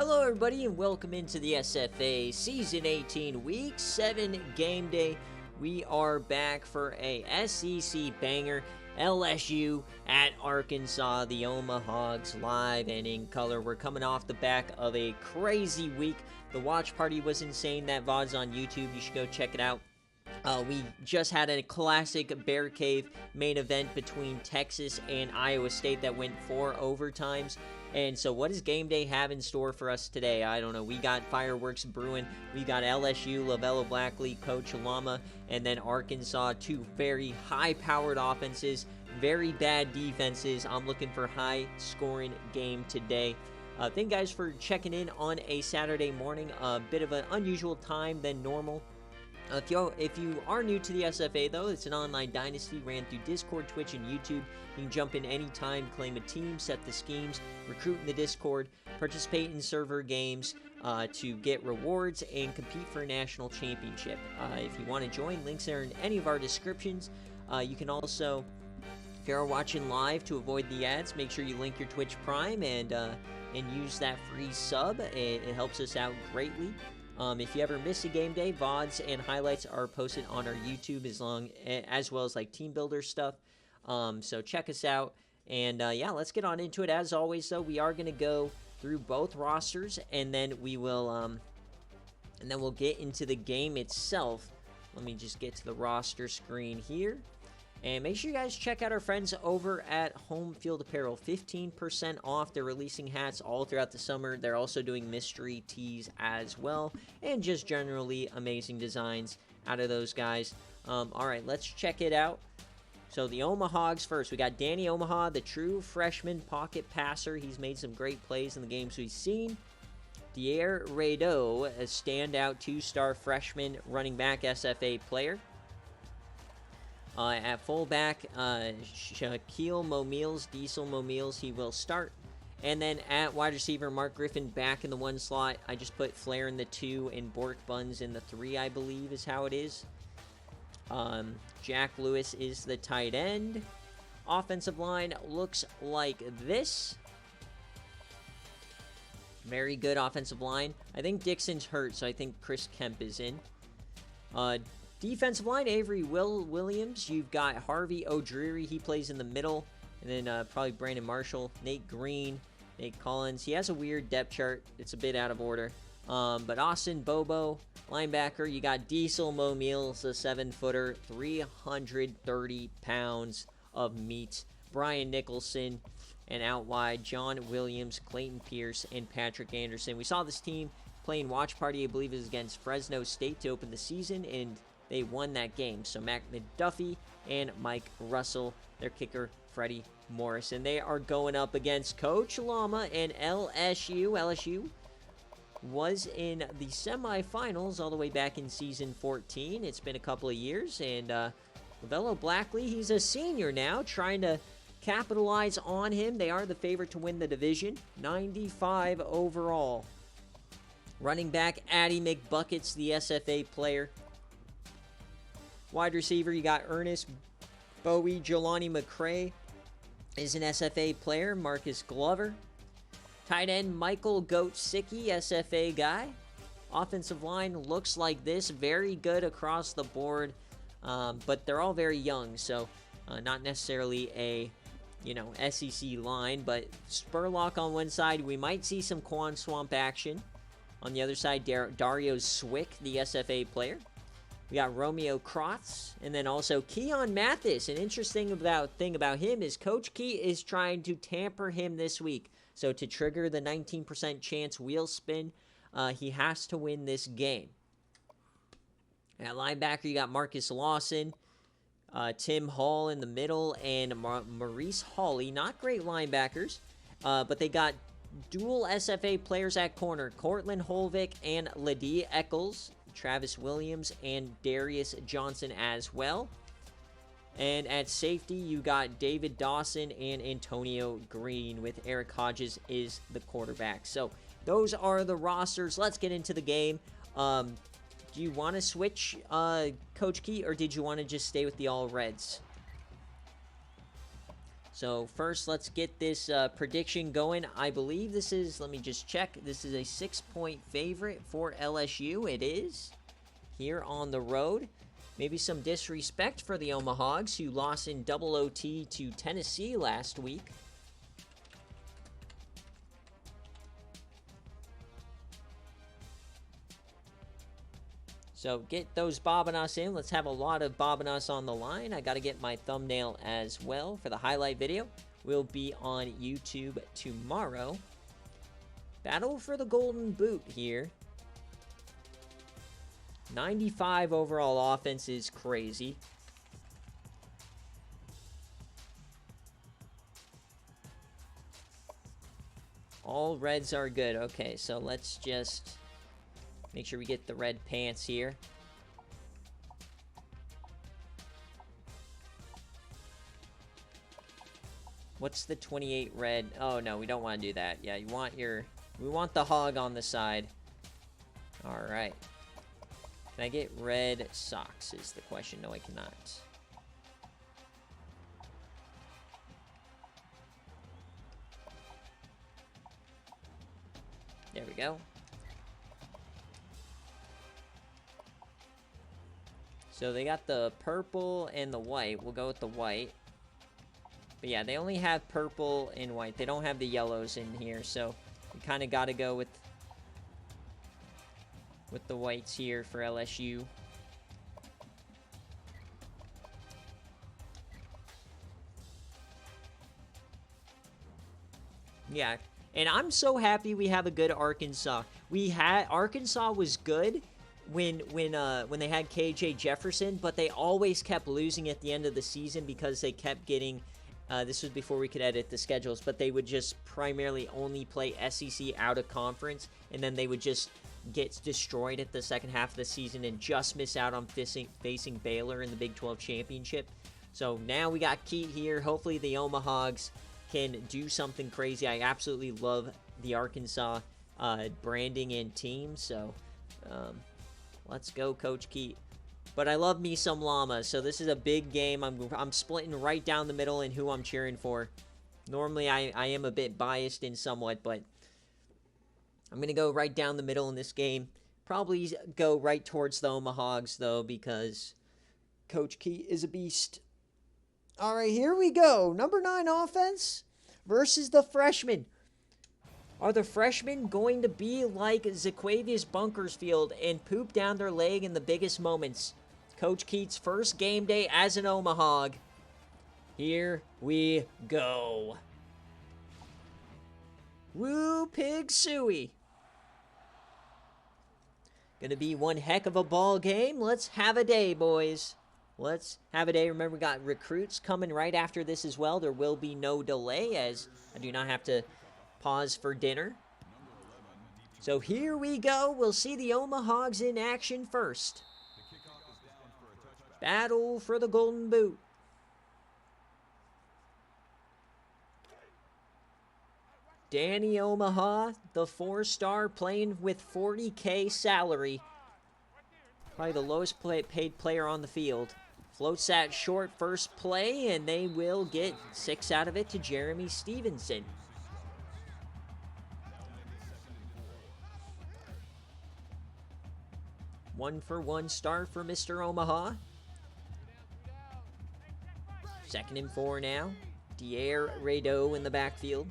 Hello everybody and welcome into the SFA Season 18 Week 7 Game Day. We are back for a SEC banger, LSU at Arkansas, the Hogs live and in color. We're coming off the back of a crazy week. The watch party was insane. That VOD's on YouTube. You should go check it out. We just had a classic BearCave main event between Texas and Iowa State that went 4 overtimes. And so what does Game Day have in store for us today? I don't know. We got fireworks brewing. We got LSU, Lavello Blackley, Coach Lama, and then Arkansas. Two very high-powered offenses, very bad defenses. I'm looking for high-scoring game today. Thank you guys for checking in on a Saturday morning. A bit of an unusual time than normal. If you are new to the SFA, though, it's an online dynasty ran through Discord, Twitch, and YouTube. You can jump in anytime, claim a team, set the schemes, recruit in the Discord, participate in server games to get rewards, and compete for a national championship. If you want to join, links are in any of our descriptions. You can also, if you are watching live, to avoid the ads, make sure you link your Twitch Prime and use that free sub. It helps us out greatly. If you ever miss a game day, VODs and highlights are posted on our YouTube as well as like team builder stuff. So check us out. And yeah, let's get on into it. As always, though, we are going to go through both rosters, and then we'll get into the game itself. Let me just get to the roster screen here. And make sure you guys check out our friends over at Home Field Apparel. 15% off. They're releasing hats all throughout the summer. They're also doing mystery tees as well. And just generally amazing designs out of those guys. All right, let's check it out. So the Hogs first. We got Danny Omaha, the true freshman pocket passer. He's made some great plays in the games we've seen. Dier Rado, a standout 2-star freshman running back SFA player. At fullback, Shaquille Diesel Momeals, he will start. And then at wide receiver, Mark Griffin back in the 1 slot. I just put Flair in the 2 and Bork Buns in the 3, I believe is how it is. Jack Lewis is the tight end. Offensive line looks like this. Very good offensive line. I think Dixon's hurt, so I think Chris Kemp is in. Defensive line, Avery Williams. You've got Harvey O'Dreary. He plays in the middle. And then probably Brandon Marshall. Nate Green. Nate Collins. He has a weird depth chart. It's a bit out of order. But Austin Bobo, linebacker. You got Diesel Momeals, a 7-footer. 330 pounds of meat. Brian Nicholson. And out wide, John Williams, Clayton Pierce, and Patrick Anderson. We saw this team playing watch party, I believe it was against Fresno State to open the season. And they won that game. So Mac McDuffie and Mike Russell, their kicker, Freddie Morris. And they are going up against Coach Lama and LSU. LSU was in the semifinals all the way back in season 14. It's been a couple of years. And Lavello Blackley, he's a senior now, trying to capitalize on him. They are the favorite to win the division. 95 overall. Running back, Addie McBuckets, the SFA player. Wide receiver, you got Ernest Bowie. Jelani McCray is an SFA player. Marcus Glover. Tight end, Michael Goatsicki, SFA guy. Offensive line looks like this. Very good across the board. But they're all very young, so not necessarily a, SEC line. But Spurlock on one side. We might see some Quan Swamp action. On the other side, Dario Swick, the SFA player. We got Romeo Krotz, and then also Keon Mathis. An interesting thing about him is Coach Key is trying to tamper him this week. So to trigger the 19% chance wheel spin, he has to win this game. At linebacker, you got Marcus Lawson, Tim Hall in the middle, and Maurice Hawley. Not great linebackers, but they got dual SFA players at corner. Cortland Holvik and Ladie Eccles. Travis Williams and Darius Johnson as well. And at safety, you got David Dawson and Antonio Green, with Eric Hodges is the quarterback. So those are the rosters. Let's get into the game. Do you want to switch Coach Key, or did you want to just stay with the All Reds? So first, let's get this prediction going. I believe this is, let me just check, this is a 6-point favorite for LSU. It is here on the road. Maybe some disrespect for the Omahogs, who lost in double OT to Tennessee last week. So get those Bob-and-Us in. Let's have a lot of Bob-and-Us on the line. I got to get my thumbnail as well for the highlight video. We'll be on YouTube tomorrow. Battle for the Golden Boot here. 95 overall offense is crazy. All reds are good. Okay, so let's just make sure we get the red pants here. What's the 28 red? Oh, no, we don't want to do that. Yeah, we want the hog on the side. All right. Can I get red socks is the question. No, I cannot. There we go. So they got the purple and the white. We'll go with the white. But yeah, they only have purple and white. They don't have the yellows in here, so we kind of got to go with the whites here for LSU. Yeah, and I'm so happy we have a good Arkansas. Arkansas was good when they had KJ Jefferson, but they always kept losing at the end of the season because they kept getting. This was before we could edit the schedules, but they would just primarily only play SEC out of conference, and then they would just get destroyed at the second half of the season and just miss out on facing Baylor in the Big 12 championship. So now we got Keat here. Hopefully the Omahogs can do something crazy. I absolutely love the Arkansas branding and team, so let's go, Coach Keat. But I love me some llamas, so this is a big game. I'm splitting right down the middle in who I'm cheering for. Normally, I am a bit biased in somewhat, but I'm going to go right down the middle in this game. Probably go right towards the Omahogs, though, because Coach Keat is a beast. All right, here we go. Number 9 offense versus the freshman. Are the freshmen going to be like Zaquavius Bunkersfield and poop down their leg in the biggest moments? Coach Keat's first game day as an Omahog. Here we go. Woo pig suey. Gonna be one heck of a ball game. Let's have a day, boys. Let's have a day. Remember, we got recruits coming right after this as well. There will be no delay, as I do not have to pause for dinner. So here we go. We'll see the Omahogs in action first. Battle for the Golden Boot. Danny Omaha, the 4-star, playing with $40K salary. Probably the lowest paid player on the field. Floats that short first play, and they will get 6 out of it to Jeremy Stevenson. One for one start for Mr. Omaha. 2nd and 4 now. Dier Rado in the backfield.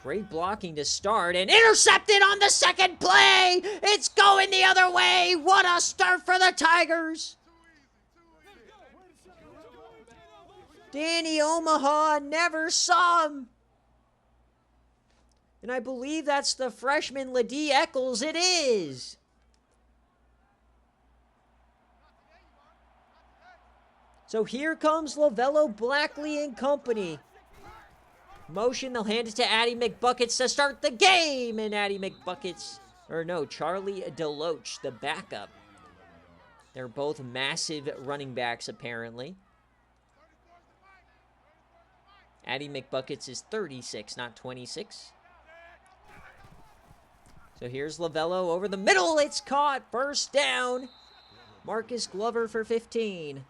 Great blocking to start, and intercepted on the second play! It's going the other way! What a start for the Tigers! Danny Omaha never saw him. And I believe that's the freshman Ladie Eccles. It is. So here comes Lavello Blackley and company. Motion, they'll hand it to Addie McBuckets to start the game. And Addie McBuckets, or no, Charlie Deloach, the backup. They're both massive running backs, apparently. Addie McBuckets is 36, not 26. So here's Lavello over the middle. It's caught. First down. Marcus Glover for 15.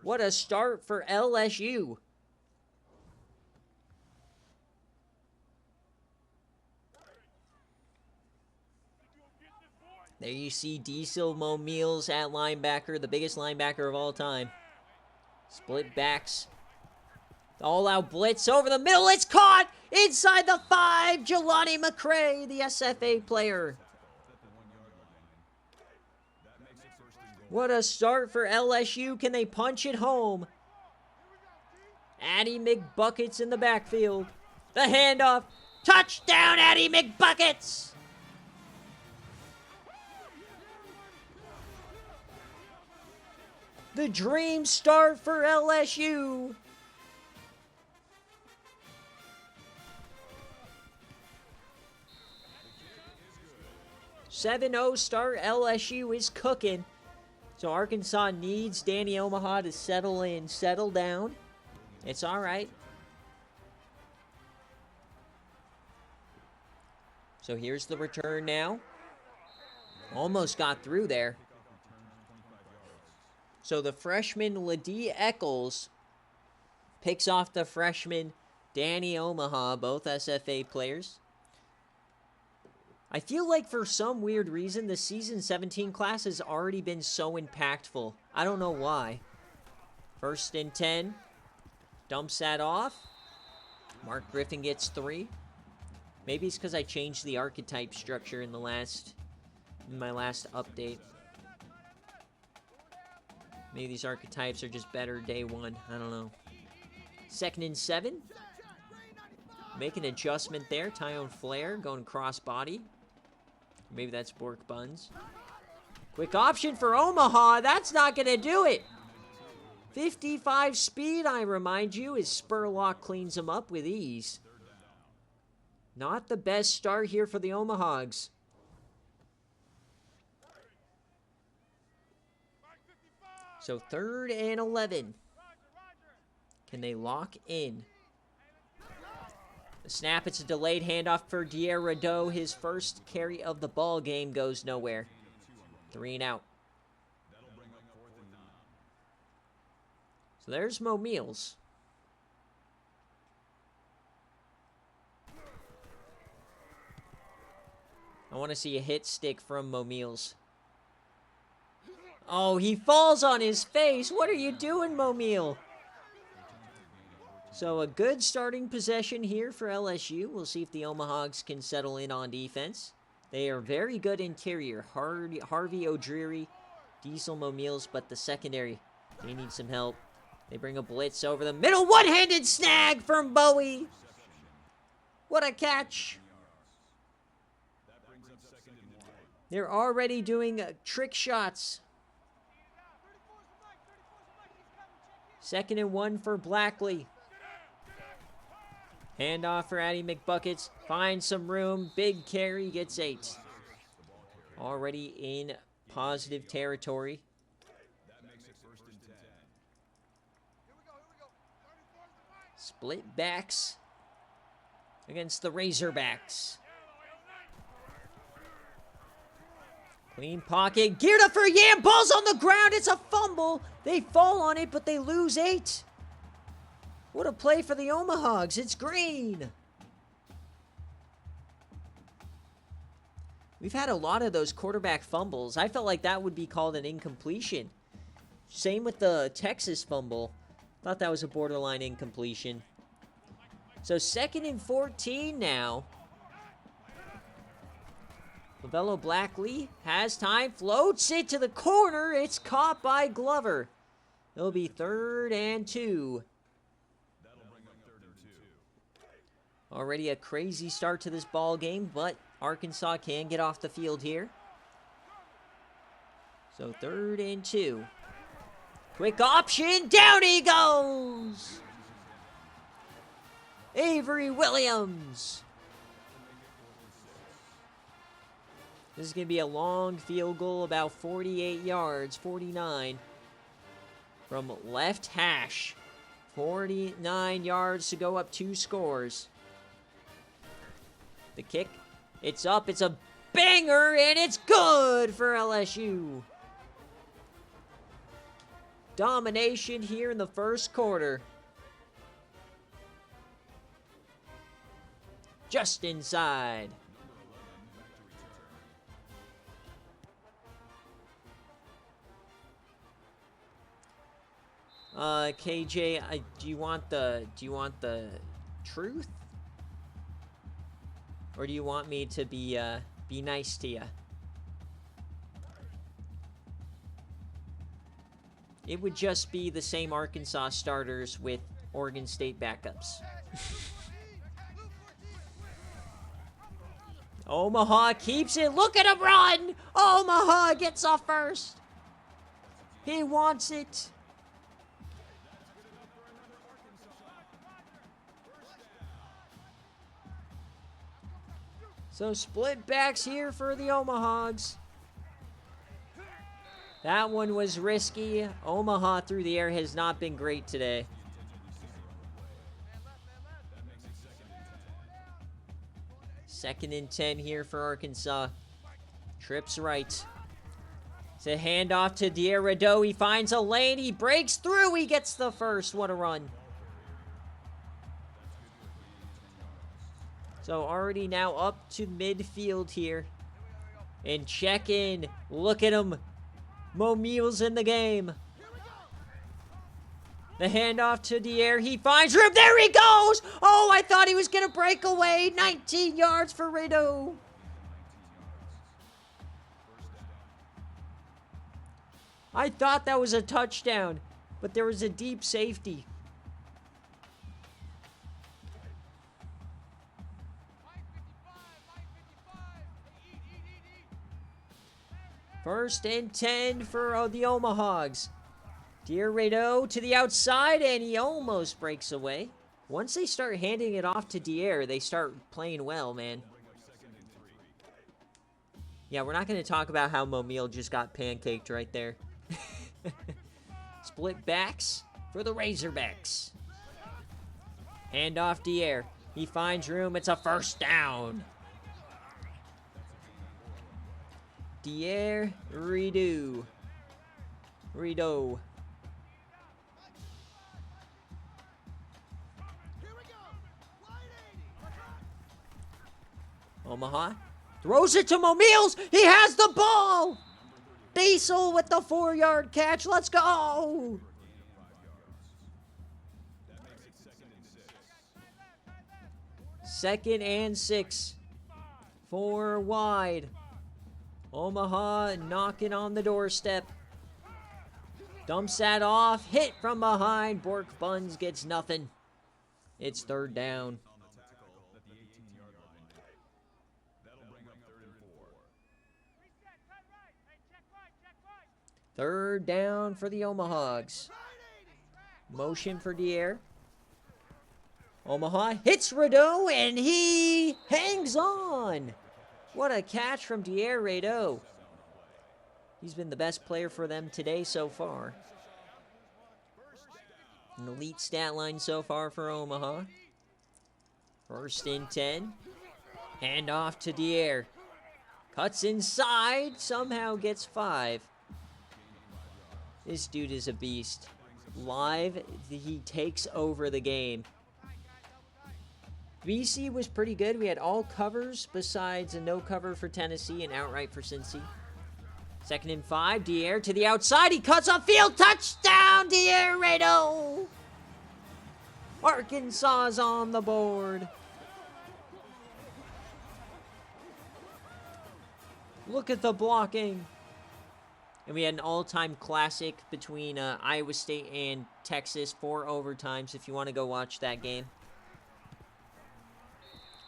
What a start for LSU. There you see Diesel Mo Meals at linebacker, the biggest linebacker of all time. Split backs. All-out blitz over the middle. It's caught inside the 5. Jelani McCray, the SFA player. What a start for LSU. Can they punch it home? Addie McBuckets in the backfield. The handoff. Touchdown, Addie McBuckets! The dream start for LSU. "7-0 start. LSU is cooking." So Arkansas needs Danny Omaha to settle in, settle down. It's all right. So here's the return now. Almost got through there. So the freshman Ladie Eccles picks off the freshman Danny Omaha, both SFA players. I feel like for some weird reason, the season 17 class has already been so impactful. I don't know why. 1st and 10. Dumps that off. Mark Griffin gets 3. Maybe it's because I changed the archetype structure in my last update. Maybe these archetypes are just better day one. I don't know. 2nd and 7. Make an adjustment there. Tyone Flair going cross body. Maybe that's Bork Buns. Quick option for Omaha. That's not going to do it. 55 speed, I remind you, as Spurlock cleans him up with ease. Not the best start here for the Omahogs. So 3rd and 11. Can they lock in? The snap, it's a delayed handoff for Dier Radeau. His first carry of the ball game goes nowhere. 3 and out. So there's Mo Meals. I want to see a hit stick from Mo Meals. Oh, he falls on his face. What are you doing, Mo Meal? So a good starting possession here for LSU. We'll see if the Omahogs can settle in on defense. They are very good interior. Harvey O'Dreary, Diesel Mo Meals, but the secondary, they need some help. They bring a blitz over the middle. One-handed snag from Bowie. What a catch. They're already doing trick shots. 2nd and 1 for Blackley. Handoff for Addie McBuckets. Finds some room. Big carry. Gets 8. Already in positive territory. Split backs against the Razorbacks. Clean pocket. Geared up for a Yam. Ball's on the ground. It's a fumble. They fall on it, but they lose 8. What a play for the Omahogs. It's green. We've had a lot of those quarterback fumbles. I felt like that would be called an incompletion. Same with the Texas fumble. Thought that was a borderline incompletion. So 2nd and 14 now. Lavello Blackley has time, floats it to the corner. It's caught by Glover. It'll be 3rd and 2. Already a crazy start to this ball game, but Arkansas can get off the field here. So 3rd and 2. Quick option, down he goes! Avery Williams. This is going to be a long field goal, about 48 yards, 49. From left hash. 49 yards to go up 2 scores. The kick, it's up, it's a banger, and it's good for LSU. domination here in the first quarter. Just inside. KJ, do you want the truth? Or do you want me to be nice to you? It would just be the same Arkansas starters with Oregon State backups. Omaha keeps it. Look at him run! Omaha gets off first. He wants it. So split backs here for the Omahogs. That one was risky. Omaha through the air has not been great today. Second and 10 here for Arkansas. Trips right. It's a handoff to Rideau. He finds a lane. He breaks through. He gets the first. What a run. So already now up to midfield here. And check in. Look at him. Mo Meals in the game. The handoff to Dier. He finds room. There he goes. Oh, I thought he was going to break away. 19 yards for Rideau. I thought that was a touchdown, but there was a deep safety. First and 10 for the Omahogs. Rideau to the outside, and he almost breaks away. Once they start handing it off to Dier, they start playing well, man. Yeah, we're not going to talk about how Momil just got pancaked right there. Split backs for the Razorbacks. Handoff Dier. He finds room. It's a first down. Rideau. Omaha throws it to Mo Meals. He has the ball. Diesel with the 4-yard catch. Let's go. Second and 6. 4 wide. Omaha knocking on the doorstep. Dumps that off. Hit from behind. Bork Buns gets nothing. It's third down. Third down for the Omahogs. Motion for Dier. Omaha hits Rideau, and he hangs on. What a catch from Rideau. He's been the best player for them today so far. An elite stat line so far for Omaha. First and 10. Handoff to Dier. Cuts inside. Somehow gets 5. This dude is a beast. Live, he takes over the game. BC was pretty good. We had all covers besides a no cover for Tennessee and outright for Cincy. Second and 5. Dier to the outside. He cuts off field. Touchdown, Rideau. Arkansas's on the board. Look at the blocking. And we had an all-time classic between Iowa State and Texas. 4 overtimes if you want to go watch that game.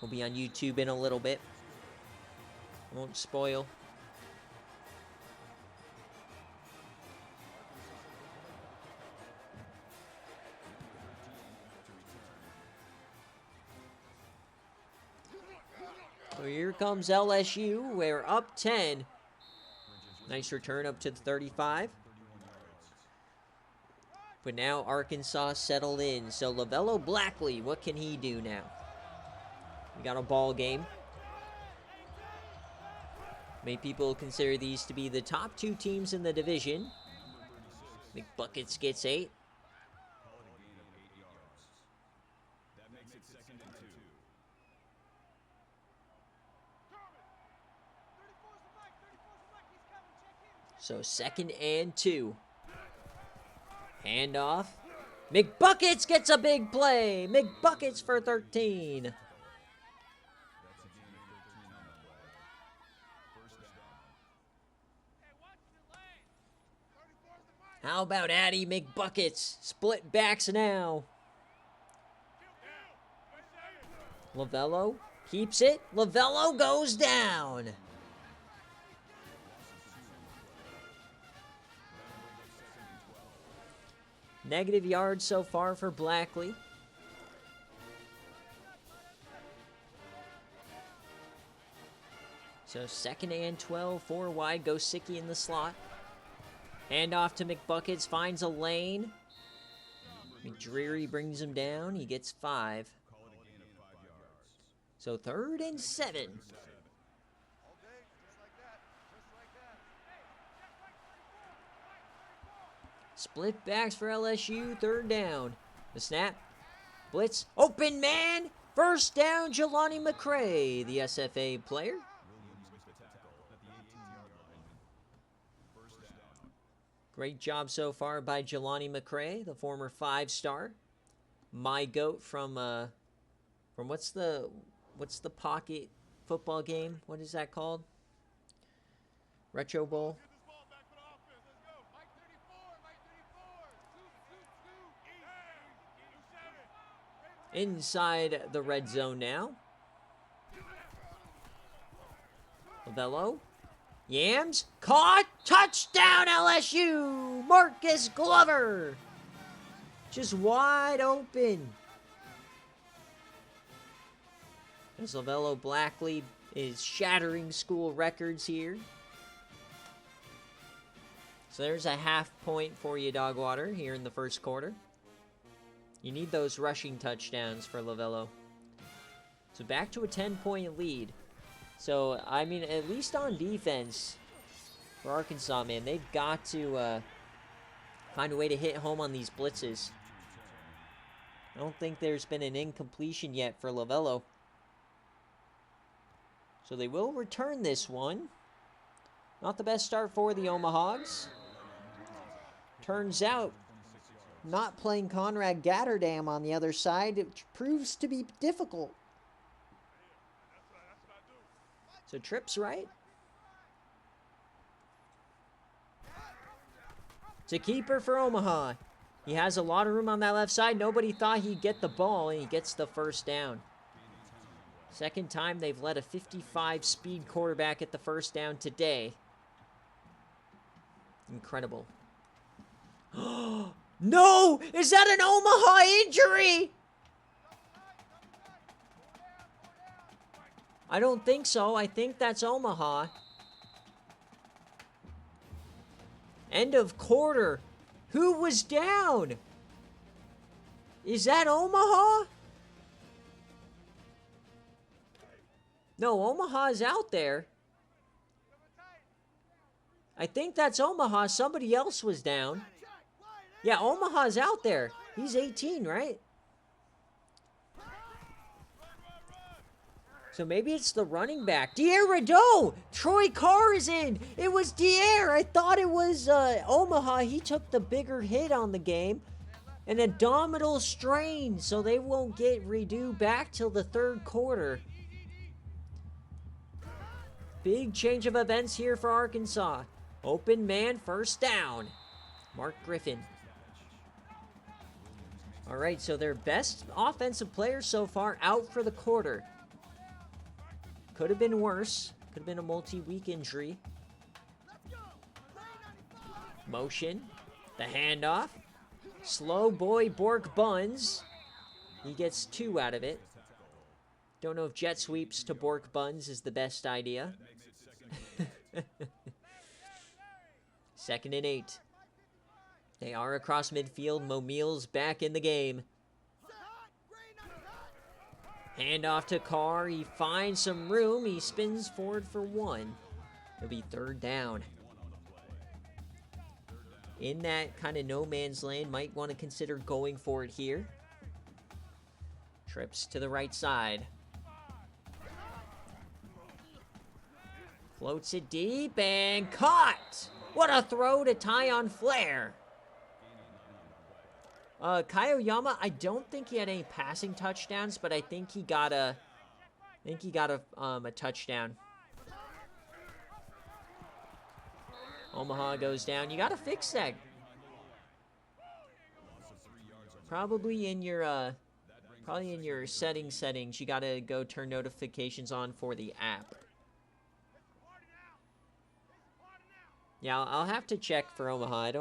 We'll be on YouTube in a little bit. Won't spoil. So here comes LSU. We're up 10. Nice return up to the 35. But now Arkansas settled in. So LaVelo Blackley, what can he do now? We got a ball game. Many people consider these to be the top 2 teams in the division. McBuckets gets 8. So 2nd and 2. Handoff. McBuckets gets a big play. McBuckets for 13. How about Addy McBuckets? Split backs now. Lavello keeps it. Lavello goes down. Negative yards so far for Blackley. So 2nd and 12, 4 wide, Gosicki in the slot. Handoff to McBuckets, finds a lane. McDreary brings him down, he gets 5. So 3rd and 7. Split backs for LSU, 3rd down. The snap, blitz, open man, 1st down, Jelani McCray, the SFA player. Great job so far by Jelani McCray, the former 5-star. My goat from what's the pocket football game? What is that called? Retro Bowl. Inside the red zone now. Lavello. Yams. Caught. Touchdown LSU. Marcus Glover. Just wide open. As Lavello Blackley is shattering school records here. So there's a half point for you, Dogwater, here in the 1st quarter. You need those rushing touchdowns for Lavello. So back to a 10-point lead. So, I mean, at least on defense for Arkansas, man, they've got to find a way to hit home on these blitzes. I don't think there's been an incompletion yet for Lavello. So they will return this one. Not the best start for the Omahags. Turns out, not playing Conrad Gatterdam on the other side, it proves to be difficult. So Tripp's right. It's a keeper for Omaha. He has a lot of room on that left side. Nobody thought he'd get the ball, and he gets the 1st down. 2nd time they've let a 55-speed quarterback at the 1st down today. Incredible. No! Is that an Omaha injury? I don't think so. I think that's Omaha. End of quarter. Who was down? Is that Omaha? No, Omaha's out there. I think that's Omaha. Somebody else was down. Yeah, Omaha's out there. He's 18, right? So maybe it's the running back. Dier Rideau! Troy Carr is in! It was Dier! I thought it was Omaha. He took the bigger hit on the game. An abdominal strain, so they won't get Rideau back till the 3rd quarter. Big change of events here for Arkansas. Open man, 1st down. Mark Griffin. All right, so their best offensive player so far out for the quarter. Could have been worse. Could have been a multi-week injury. Motion. The handoff. Slow boy Bork Buns. He gets 2 out of it. Don't know if jet sweeps to Bork Buns is the best idea. 2nd and 8. They are across midfield. Momeal's back in the game. Handoff to Carr. He finds some room. He spins forward for 1. It'll be 3rd down. in that kind of no man's land. Might want to consider going for it here. Trips to the right side. Floats it deep and caught! What a throw to Tyon Flair. Kaioyama, I don't think he had any passing touchdowns, but I think he got a touchdown. Omaha goes down. You gotta fix that. Probably in your settings, you gotta go turn notifications on for the app. Yeah, I'll have to check for Omaha.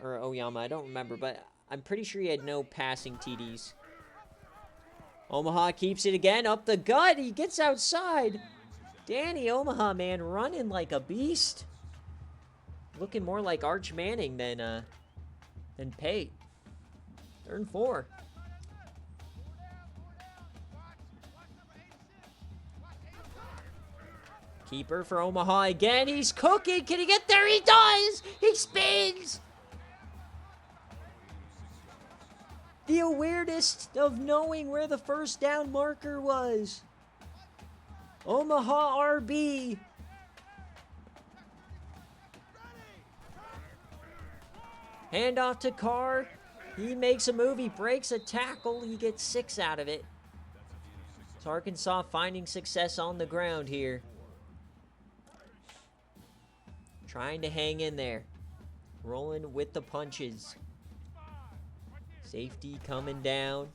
Or Oyama. I don't remember, but I'm pretty sure he had no passing TDs. Omaha keeps it again up the gut. He gets outside. Danny Omaha, man, running like a beast. Looking more like Arch Manning than Pate. 3rd and 4. Keeper for Omaha again. He's cooking. Can he get there? He does. He spins. The awareness of knowing where the first down marker was. Omaha RB. Handoff to Carr. He makes a move. He breaks a tackle. He gets 6 out of it. So Arkansas finding success on the ground here. Trying to hang in there. Rolling with the punches. Safety coming down.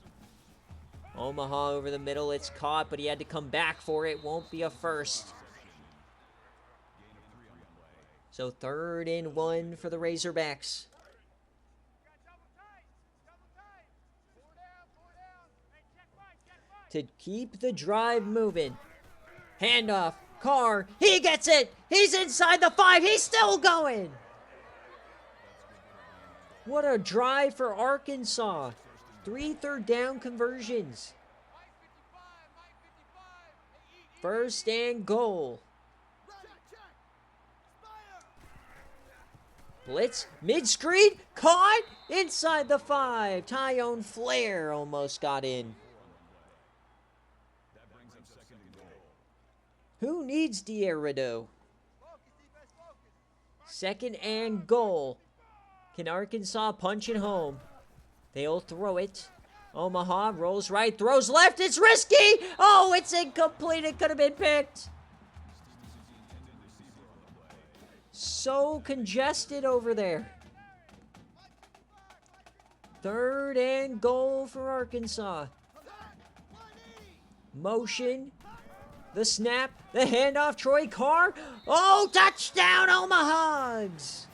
Omaha over the middle. It's caught, but he had to come back for it. Won't be a first. So 3rd and 1 for the Razorbacks. To keep the drive moving. Handoff. Carr, he gets it. He's inside the 5. He's still going. What a drive for Arkansas. 3 third down conversions. 1st and goal. Blitz, mid-screen, caught inside the 5. Tyon Flair almost got in. Who needs D'Erido? 2nd and goal. Can Arkansas punch it home? They'll throw it. Omaha rolls right, throws left. It's risky. Oh, it's incomplete. It could have been picked. So congested over there. 3rd and goal for Arkansas. Motion. The snap, the handoff, Troy Carr. Oh, touchdown, Omaha's!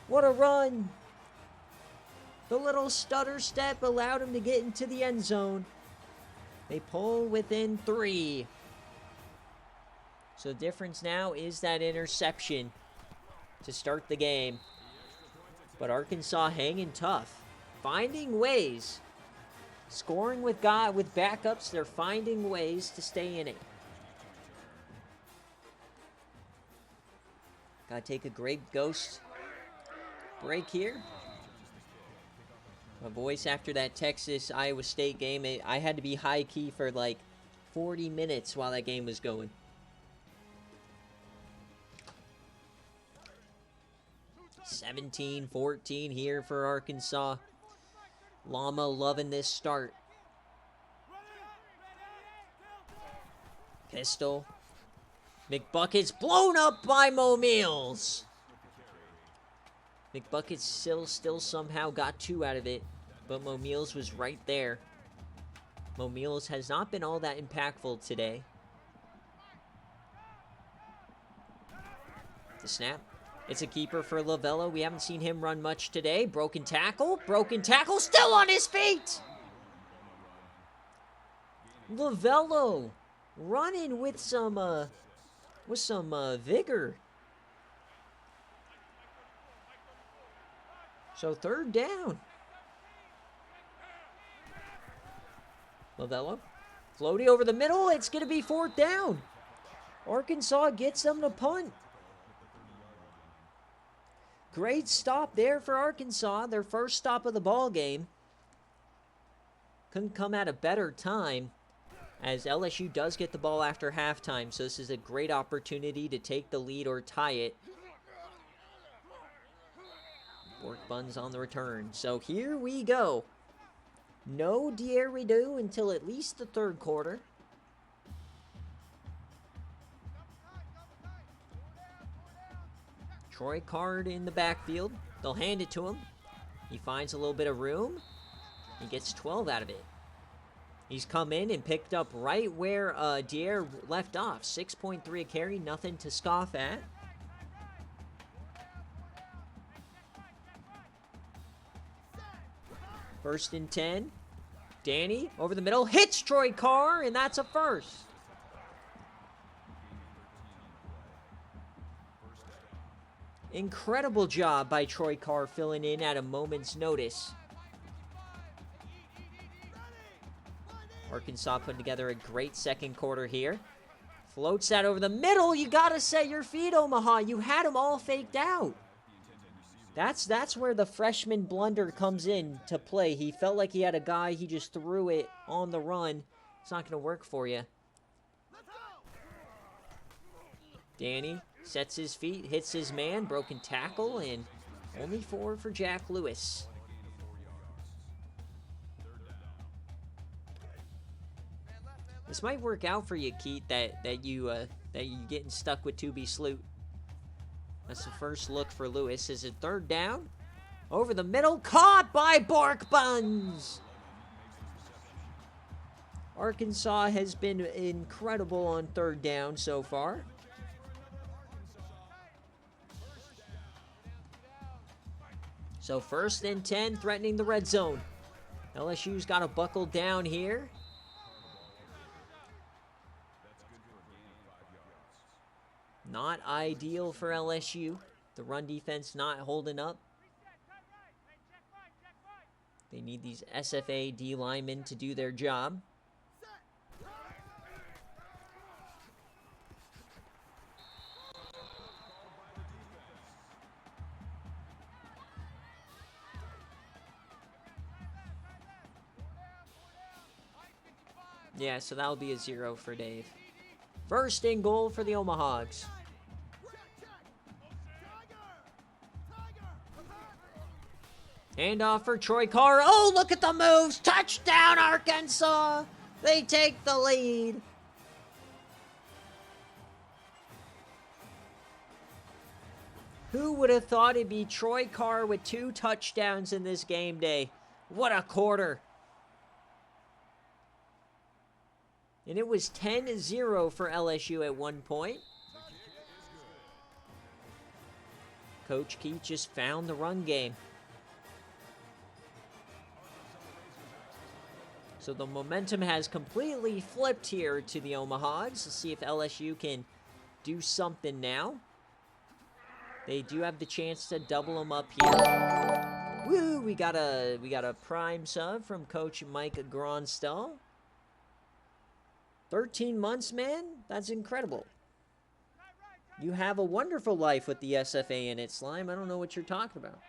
What a run. The little stutter step allowed him to get into the end zone. They pull within 3. So the difference now is that interception to start the game. But Arkansas hanging tough. Finding ways. Scoring with backups, they're finding ways to stay in it. Gotta take a great ghost break here. My voice after that Texas-Iowa State game, I had to be high-key for like 40 minutes while that game was going. (17-14) here for Arkansas. Llama loving this start. Pistol. McBucket's blown up by Mo Meals. McBucket still somehow got 2 out of it, but Mo Meals was right there. Mo Meals has not been all that impactful today. The snap. It's a keeper for Lavello. We haven't seen him run much today. Broken tackle, still on his feet. Lavello running with some vigor. So 3rd down. Lavello. Floaty over the middle. It's going to be 4th down. Arkansas gets them to punt. Great stop there for Arkansas. Their first stop of the ball game. Couldn't come at a better time, as LSU does get the ball after halftime. So this is a great opportunity to take the lead or tie it. Bork Buns on the return. So here we go. No didgeridoo until at least the third quarter. Troy Card in the backfield. They'll hand it to him. He finds a little bit of room. He gets 12 out of it. He's come in and picked up right where Dier left off. 6.3 a carry, nothing to scoff at. First and 10. Danny over the middle. Hits Troy Carr, and that's a first. Incredible job by Troy Carr filling in at a moment's notice. Arkansas putting together a great second quarter here. Floats that over the middle. You got to set your feet, Omaha. You had them all faked out. That's where the freshman blunder comes in to play. He felt like he had a guy. He just threw it on the run. It's not going to work for you. Danny sets his feet, hits his man, broken tackle, and only 4 for Jack Lewis. This might work out for you, Keith, that you getting stuck with 2B Sloot. That's the first look for Lewis. Is it third down? Over the middle, caught by Bork Buns. Arkansas has been incredible on third down so far. So first and 10, threatening the red zone. LSU's got to buckle down here. Not ideal for LSU. The run defense not holding up. They need these SFA D linemen to do their job. Yeah, so that'll be a 0 for Dave. First and goal for the Omahogs. Handoff for Troy Carr. Oh, look at the moves. Touchdown, Arkansas. They take the lead. Who would have thought it'd be Troy Carr with 2 touchdowns in this game day? What a quarter. And it was 10-0 for LSU at one point. Coach Keith just found the run game. So the momentum has completely flipped here to the Omahogs. Let's see if LSU can do something now. They do have the chance to double them up here. Woo! We got a prime sub from Coach Mike Gronstall. 13 months, man? That's incredible. You have a wonderful life with the SFA in it, Slime. I don't know what you're talking about.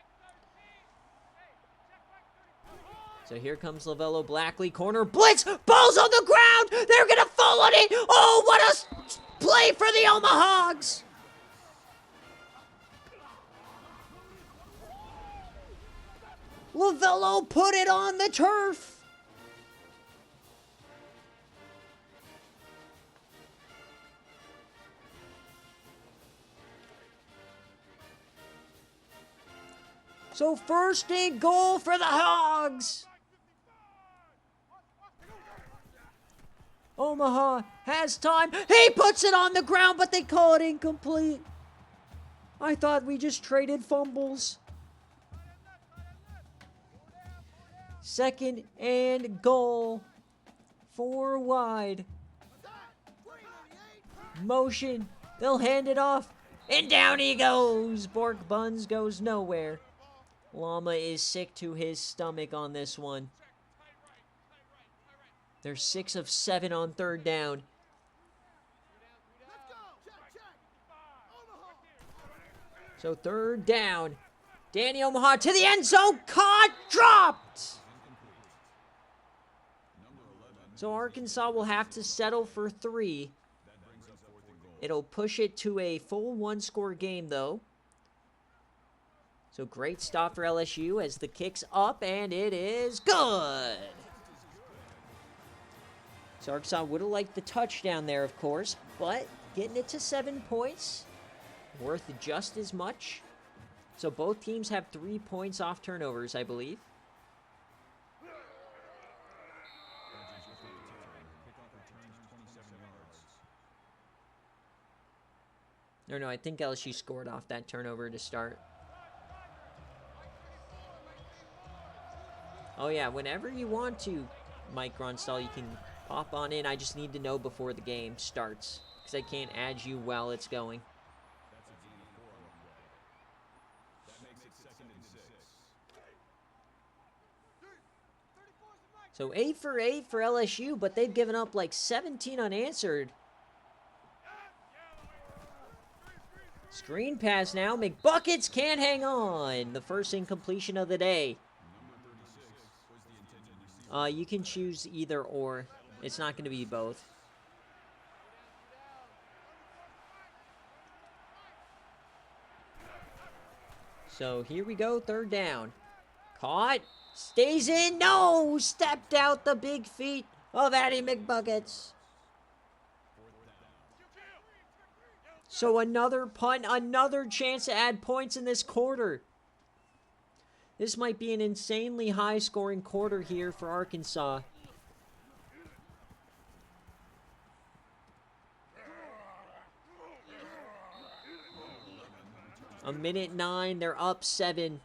So here comes Lavello Blackley. Corner blitz. Ball's on the ground. They're going to fall on it. Oh, what a play for the Omahogs. Lavello put it on the turf. So first and goal for the Hogs. Omaha has time. He puts it on the ground, but they call it incomplete. I thought we just traded fumbles. Second and goal. 4 wide. Motion. They'll hand it off. And down he goes. Bork Buns goes nowhere. Llama is sick to his stomach on this one. They're 6 of 7 on third down. So third down. Danny Omaha to the end zone. Caught. Dropped. So Arkansas will have to settle for 3. It'll push it to a full 1-score game, though. So great stop for LSU as the kick's up, and it is good. So Arkansas would have liked the touchdown there, of course, but getting it to 7 points, worth just as much. So both teams have 3 points off turnovers, I believe. No, I think LSU scored off that turnover to start. Oh yeah, whenever you want to, Mike Ronstall, you can pop on in. I just need to know before the game starts, because I can't add you while it's going. So 8 for 8 for LSU, but they've given up like 17 unanswered. Screen pass now. McBuckets can't hang on. The first incompletion of the day. You can choose either or. It's not going to be both. So here we go, 3rd down. Caught. Stays in. No! Stepped out the big feet of Addie McBuckets. So another punt, another chance to add points in this quarter. This might be an insanely high-scoring quarter here for Arkansas. A minute 9, they're up 7.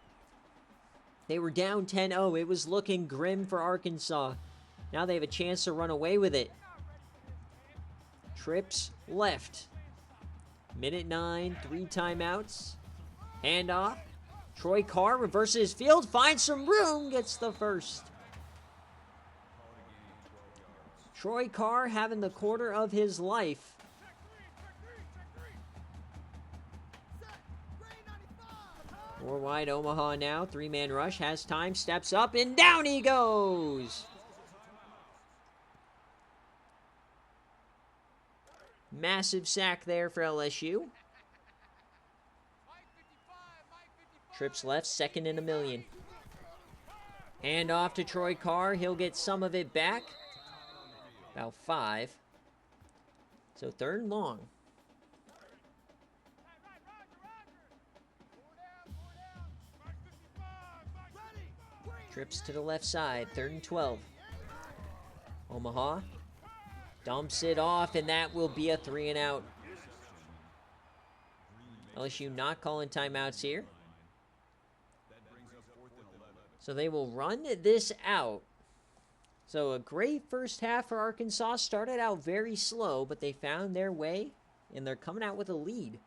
They were down 10-0. It was looking grim for Arkansas. Now they have a chance to run away with it. Trips left. Minute 9, 3 timeouts. Handoff. Troy Carr reverses field, finds some room, gets the first. Troy Carr having the quarter of his life. Four wide Omaha now. 3-man rush, has time, steps up, and down he goes. Massive sack there for LSU. Trips left, 2nd and 1,000,000. Hand off to Troy Carr. He'll get some of it back. About 5. So 3rd and long. Trips to the left side, 3rd and 12. Omaha dumps it off, and that will be a 3 and out. LSU not calling timeouts here. So they will run this out. So a great first half for Arkansas. Started out very slow, but they found their way, and they're coming out with a lead.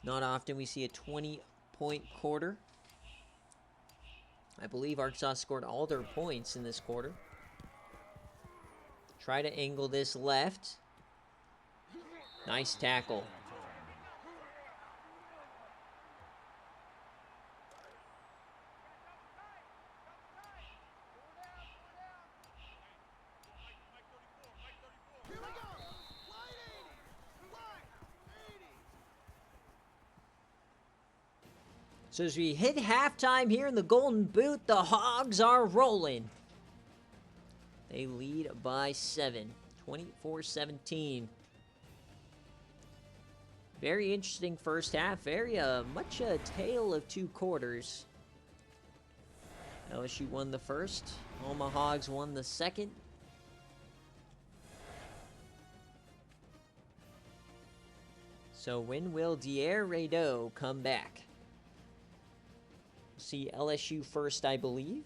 Not often we see a 20-point quarter. I believe Arkansas scored all their points in this quarter. Try to angle this left. Nice tackle. So as we hit halftime here in the Golden Boot, the Hogs are rolling. They lead by 7, 24-17. Very interesting first half. Very much a tale of 2 quarters. LSU won the first. Omaha Hogs won the second. So when will Dier Rado come back? See LSU first, I believe.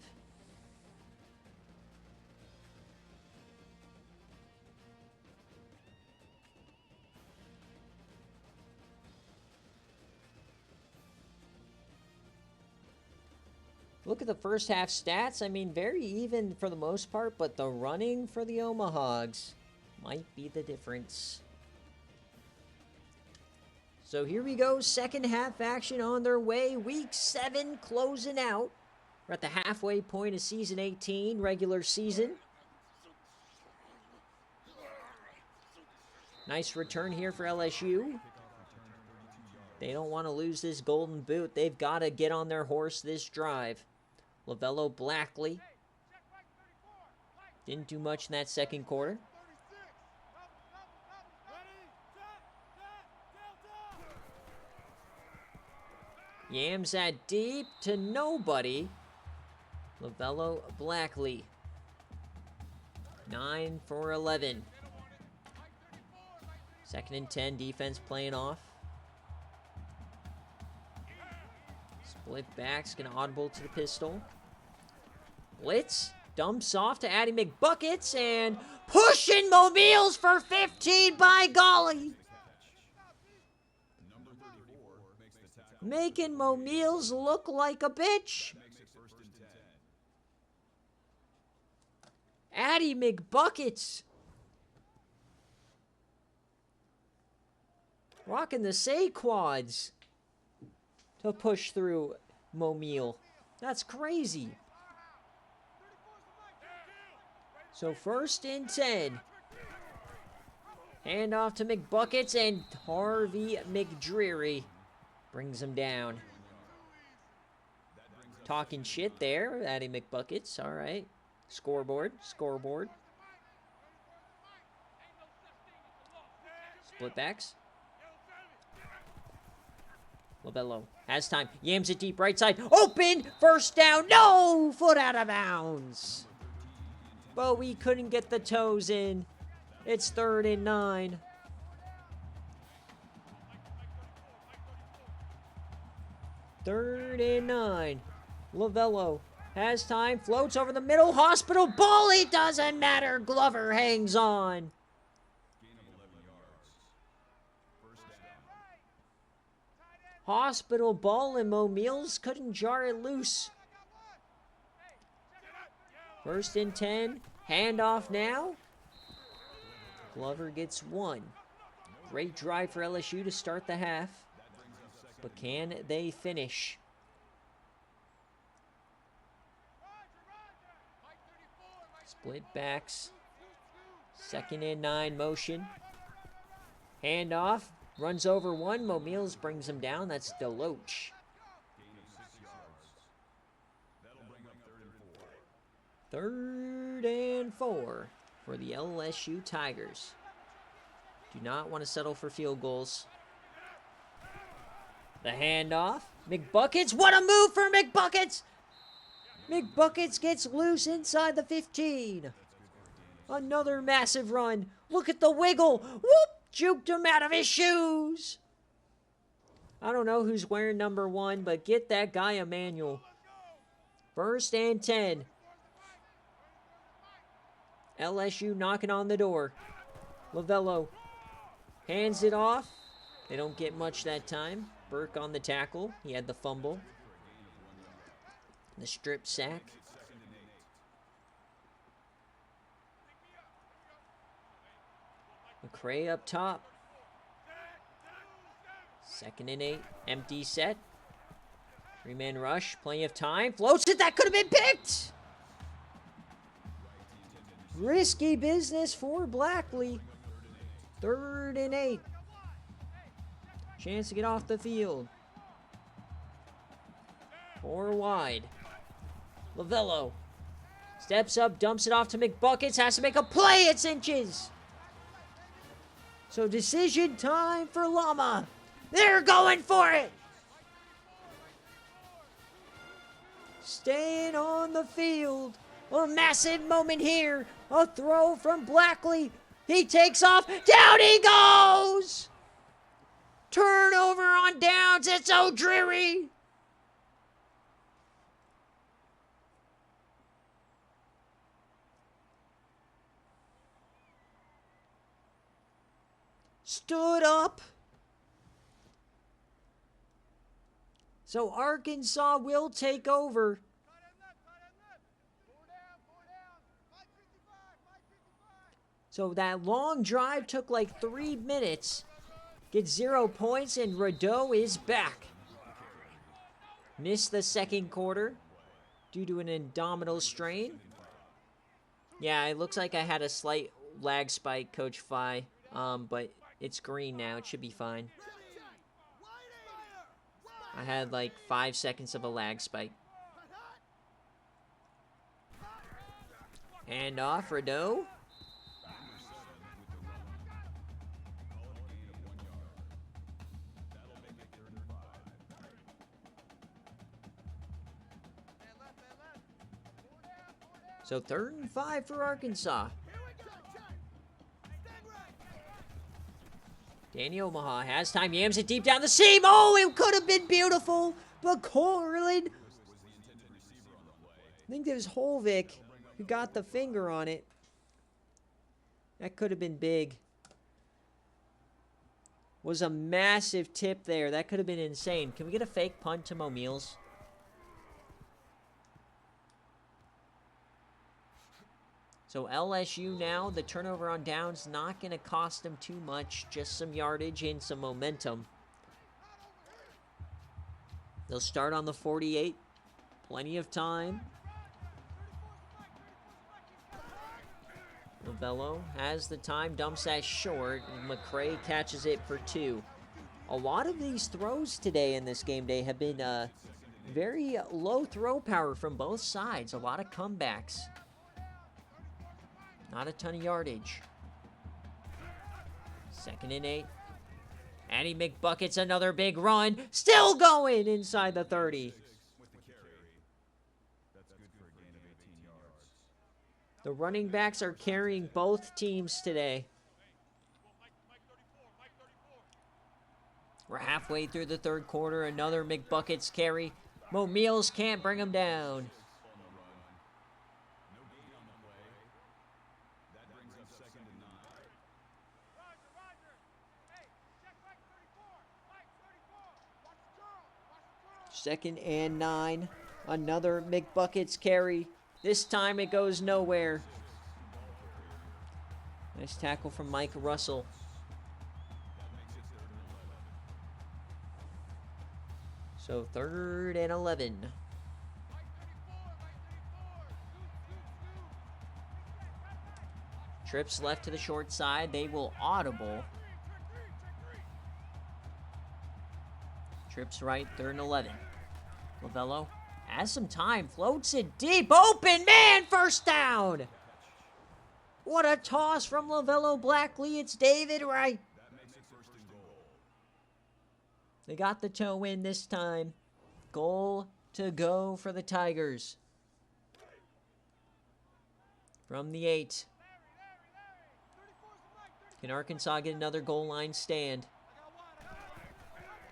Look at the first half stats. I mean, very even for the most part, but the running for the Omahogs might be the difference. So here we go, second half action on their way. Week 7 closing out. We're at the halfway point of season 18, regular season. Nice return here for LSU. They don't want to lose this golden boot. They've got to get on their horse this drive. Lavello Blackley didn't do much in that second quarter. Yams that deep to nobody. Lavello Blackley. 9 for 11. Second and 10, defense playing off. Split back's gonna audible to the pistol. Blitz, dumps off to Addie McBuckets, and pushing Mobiles for 15, by golly. Making Mobiles look like a bitch. Addie McBuckets. Rocking the Say-Quads to push through Momile. That's crazy. So first and 10. Hand off to McBuckets, and Harvey McDreary brings him down. Talking shit there, Addie McBuckets. All right. Scoreboard. Split backs. Lavello has time. Yams it deep right side. Open! First down. No! Foot out of bounds. But we couldn't get the toes in. It's 3rd and 9. Third and 9. Lavello has time. Floats over the middle. Hospital ball. It doesn't matter. Glover hangs on. Hospital ball, and Mobiles couldn't jar it loose. First and 10. Handoff now. Glover gets 1. Great drive for LSU to start the half. But can they finish? Split backs. 2nd and 9 motion. Handoff. Runs over 1. Mobiles brings him down. That's Deloach. 3rd and 4 for the LSU Tigers. Do not want to settle for field goals. The handoff. McBuckets. What a move for McBuckets! McBuckets gets loose inside the 15. Another massive run. Look at the wiggle. Whoop! Juked him out of his shoes. I don't know who's wearing number 1, but get that guy a manual. First and 10. LSU knocking on the door. Lavello hands it off. They don't get much that time. Burke on the tackle. He had the fumble. The strip sack. McCray up top. 2nd and 8. Empty set. 3-man rush. Plenty of time. Floats it. That could have been picked. Risky business for Blackley. 3rd and 8. Chance to get off the field. 4 wide. Lavello steps up, dumps it off to McBuckets. Has to make a play. It's inches. So decision time for Llama. They're going for it. Staying on the field. A massive moment here. A throw from Blackley. He takes off. Down he goes. Turnover on downs. It's O'Dreary. Stood up. So Arkansas will take over So that long drive took like 3 minutes. Gets 0 points, and Rideau is back. Missed the second quarter due to an abdominal strain. Yeah, it looks like I had a slight lag spike, Coach Fi, but it's green now. It should be fine. I had like 5 seconds of a lag spike. Hand off, Rideau. So 3rd and 5 for Arkansas. Danny Omaha has time, yams it deep down the seam. Oh, it could have been beautiful, but Corlin, I think there's Holvik who got the finger on it. That could have been big. Was a massive tip there. That could have been insane. Can we get a fake punt to Mo Meals? So LSU now, the turnover on downs not going to cost them too much. Just some yardage and some momentum. They'll start on the 48. Plenty of time. Lovello has the time, dumps that short. McCray catches it for 2. A lot of these throws today in this game day have been very low throw power from both sides. A lot of comebacks. Not a ton of yardage. 2nd and 8. Addy McBucket's another big run. Still going inside the 30. The running backs are carrying both teams today. We're halfway through the 3rd quarter. Another McBucket's carry. Mo Meals can't bring him down. Second and 9. Another McBucket's carry. This time it goes nowhere. Nice tackle from Mike Russell. So 3rd and 11. Trips left to the short side. They will audible. Trips right, 3rd and 11. Lovello has some time, floats it deep, open man, first down. What a toss from Lovello Blackley. It's David Wright. They got the toe in this time. Goal to go for the Tigers. From the 8. Can Arkansas get another goal line stand?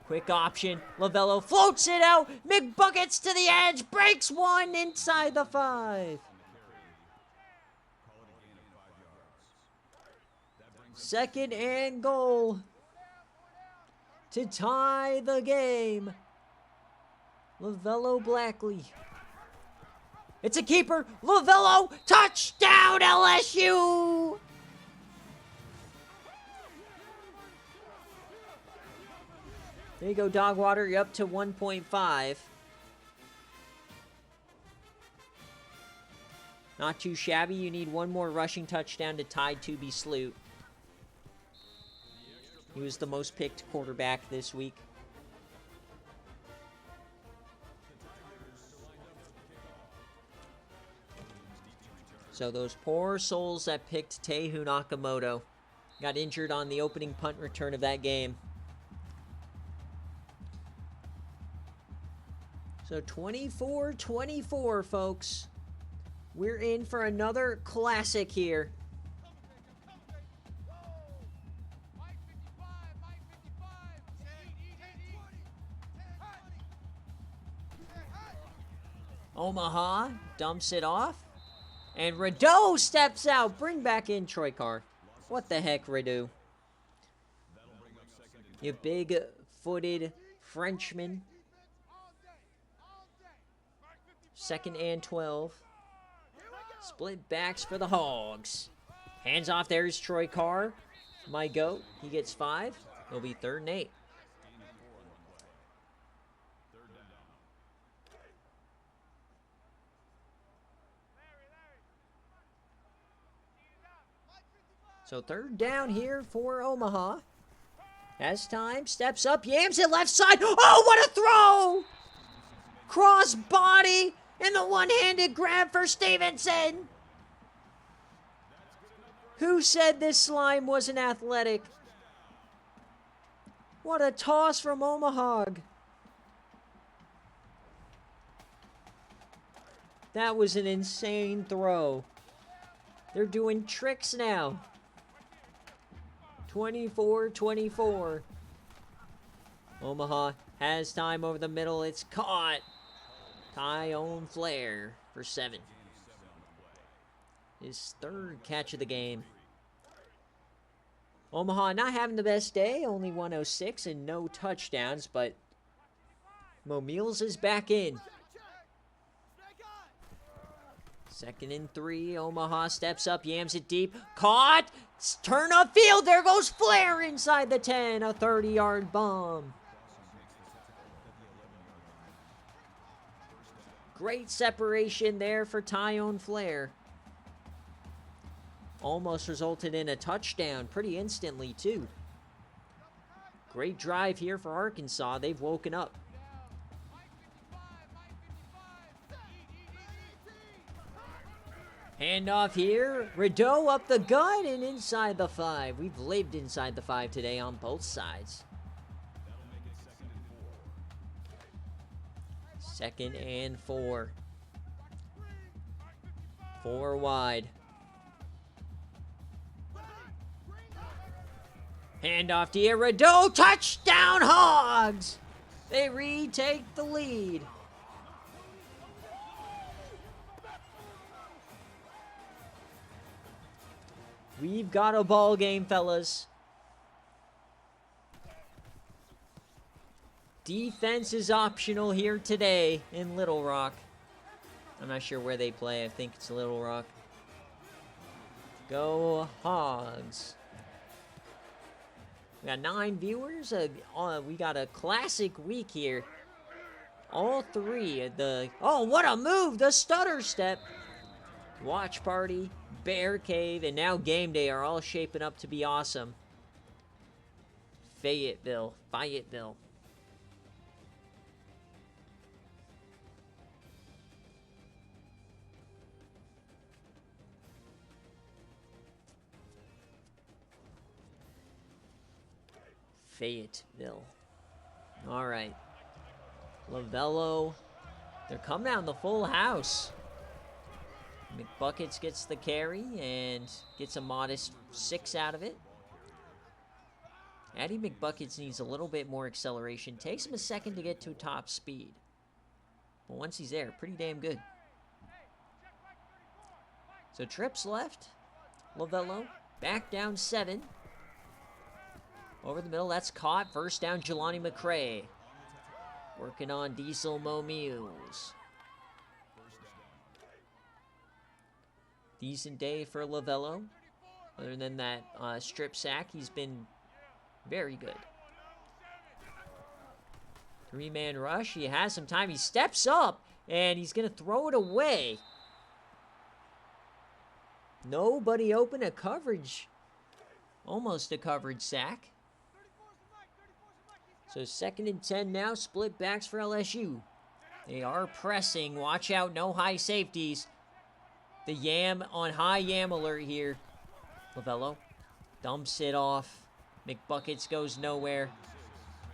Quick option. Lovello floats it out. McBuckets to the edge. Breaks one inside the 5. 2nd and goal to tie the game. Lovello Blackley. It's a keeper. Lovello, touchdown LSU. There you go, Dogwater. You're up to 1.5. Not too shabby. You need one more rushing touchdown to tie Tubby Sloot. He was the most picked quarterback this week. So those poor souls that picked Tehu Nakamoto got injured on the opening punt return of that game. So 24-24, folks. We're in for another classic here. Omaha dumps it off. And Rideau steps out. Bring back in Troy Carr. What the heck, Rideau? You big-footed Frenchman. 2nd and 12. Split backs for the Hogs. Hands off. There's Troy Carr. My goat. He gets 5. It'll be 3rd and 8. So 3rd down here for Omaha. Has time. Steps up. Yams it left side. Oh, what a throw! Cross body. And the one-handed grab for Stevenson. Who said this slime wasn't athletic? What a toss from Omaha. That was an insane throw. They're doing tricks now. 24-24. Omaha has time over the middle. It's caught. Tyone Flair for 7. His 3rd catch of the game. Omaha not having the best day. Only 106 and no touchdowns, but Mo Meals is back in. 2nd and 3. Omaha steps up, yams it deep. Caught! Turn upfield. There goes Flair inside the 10. A 30-yard bomb. Great separation there for Tyone Flair. Almost resulted in a touchdown pretty instantly, too. Great drive here for Arkansas. They've woken up. Handoff here. Rideau up the gut and inside the 5. We've lived inside the 5 today on both sides. 2nd and 4. 4 wide. Handoff to Rideau. Touchdown Hogs! They retake the lead. We've got a ball game, fellas. Defense is optional here today in Little Rock. I'm not sure where they play. I think it's Little Rock. Go Hogs. We got 9 viewers. We got a classic week here. All 3 of the... Oh, what a move! The stutter step. Watch Party, BearCave, and now Gameday are all shaping up to be awesome. Fayetteville. All right. Lavello. They're coming out in the full house. McBuckets gets the carry and gets a modest 6 out of it. Addie McBuckets needs a little bit more acceleration. Takes him a second to get to top speed. But once he's there, pretty damn good. So trips left. Lavello back down 7. Over the middle, that's caught. First down, Jelani McCray. Working on Diesel Mo Meals. Decent day for Lavello. Other than that strip sack, he's been very good. 3-man rush. He has some time. He steps up, and he's going to throw it away. Nobody open. A coverage. Almost a coverage sack. So 2nd and 10 now. Split backs for LSU. They are pressing. Watch out. No high safeties. The Yam on high Yam alert here. Lavello dumps it off. McBuckets goes nowhere.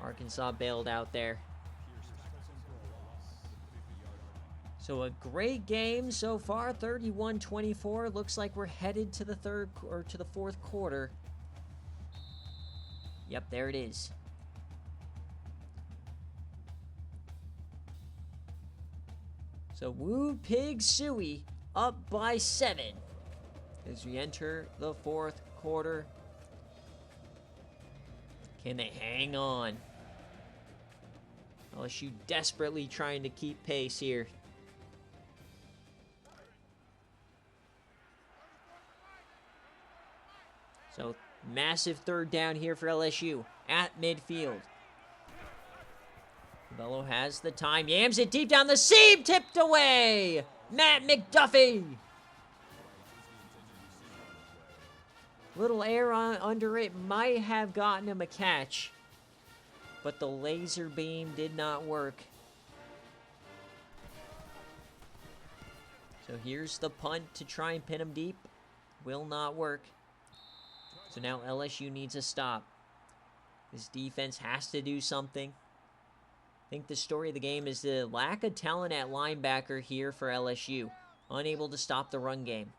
Arkansas bailed out there. So a great game so far, 31-24. Looks like we're headed to the 4th quarter. Yep, there it is. So Woo Pig Suey up by 7 as we enter the 4th quarter. Can they hang on? LSU desperately trying to keep pace here. So, massive third down here for LSU at midfield. Bello has the time, yams it deep down the seam, tipped away. Matt McDuffie. Little air under it might have gotten him a catch, but the laser beam did not work. So here's the punt to try and pin him deep. Will not work. So now LSU needs a stop. This defense has to do something. I think the story of the game is the lack of talent at linebacker here for LSU. Unable to stop the run game.